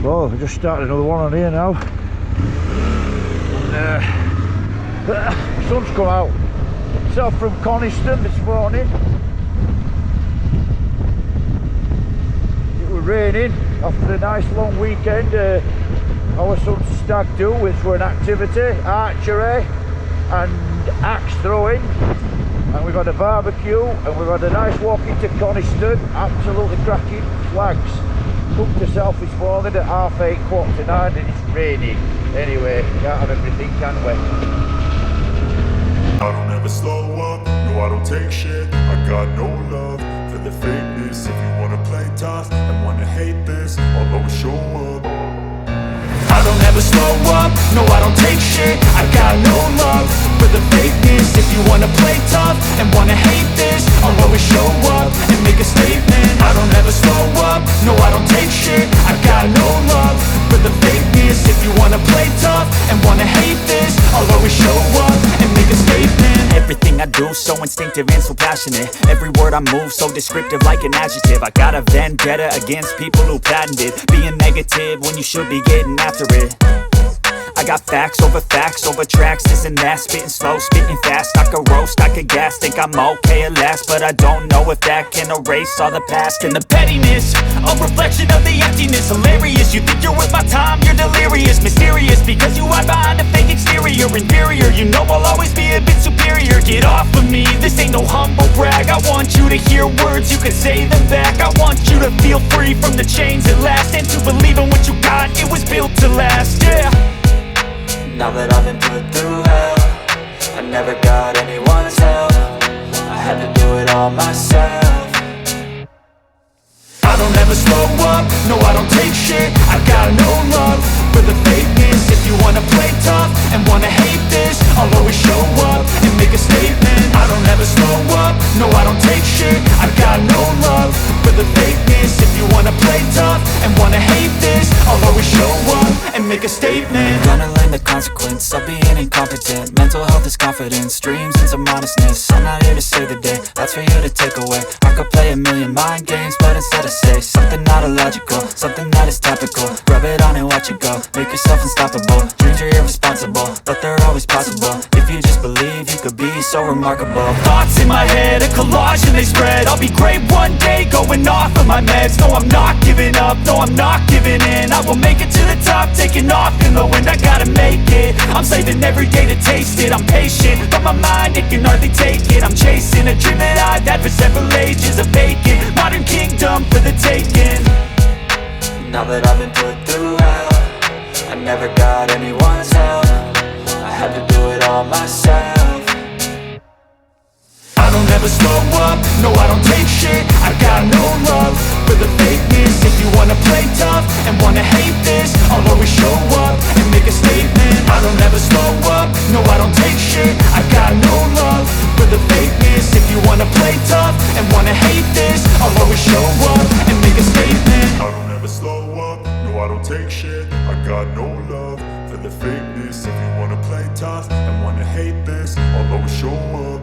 Well, we just started another one on here now. And the sun's come out. Myself from Coniston this morning. It was raining after a nice long weekend. Our son's stag do, which were an activity, archery and axe throwing. And we've had a barbecue and we've had a nice walk into Coniston. Absolutely cracking flags. Cooked herself this morning at 8:30, 8:45, and it's raining. Anyway, can't have everything, can we? I don't ever slow up, no I don't take shit. I got no love for the fakeness. If you wanna play tough and wanna hate this, I'll always show up. I don't ever slow up, no I don't take shit. I got no love for the fakeness. If you wanna play tough and wanna hate this, I'll always show up and make a statement. I don't ever slow up, no I don't take shit. I got no love for the fakeness. If you wanna play tough and wanna hate this, I'll always show up and make a statement. Everything I do so instinctive and so passionate. Every word I move so descriptive like an adjective. I got a vendetta against people who patented being negative when you should be getting after it. I got facts over tracks, this and that. Spitting slow, spitting fast, I could roast, I could gas. Think I'm okay at last, but I don't know if that can erase all the past. And the pettiness, a reflection of the emptiness. Hilarious, you think you're worth my time, you're delirious. Mysterious, because you hide behind a fake exterior. Inferior, you know I'll always be a bit superior. Get off of me, this ain't no humble brag. I want you to hear words, you can say them back. I want you to feel free from the chains at last, and to believe in what you got, it was built to last, yeah. Now that I've been put through hell, I never got anyone's help. I had to do it all myself. I don't ever slow up, no I don't take shit. I got no love for the fakeness. If you wanna play tough and wanna hate this, I'll always show up and make a statement. I don't ever slow up, no I don't take shit. I got no love for the fakeness. If you wanna play tough and wanna hate this, I'll always show up and make a statement. Gonna learn the consequence of being incompetent. Mental health is confidence, dreams and some modestness. I'm not here to save the day, that's for you to take away. I could play a million mind games, but instead I say something not illogical, something that is topical. Rub it on and watch it go, make yourself unstoppable. Dreams are irresponsible, but they're always possible. If you just believe, you could be so remarkable. Thoughts in my head, a collage and they spread. I'll be great one day, going off of my meds. No, I'm not giving up, no, I'm not giving in. I will make it to the top, taking off in the wind. I gotta make it, I'm saving every day to taste it. I'm patient, but my mind, it can hardly take it. I'm chasing a dream that I've had for several ages. A vacant, modern kingdom for the taking. Now that I've been put through hell, I never got anyone's help. I had to do it all myself. I don't ever slow up, no I don't take shit. I got no love for the fakeness. If you wanna play tough and wanna hate this, I'll always show up and make a statement. I don't ever slow up, no I don't take shit. I got no love for the fakeness. If you wanna play tough and wanna hate this, I'll always show up and make a statement. I don't ever slow up, no I don't take shit. I got no love for the fakeness. If you wanna play tough and wanna hate this, I'll always show up.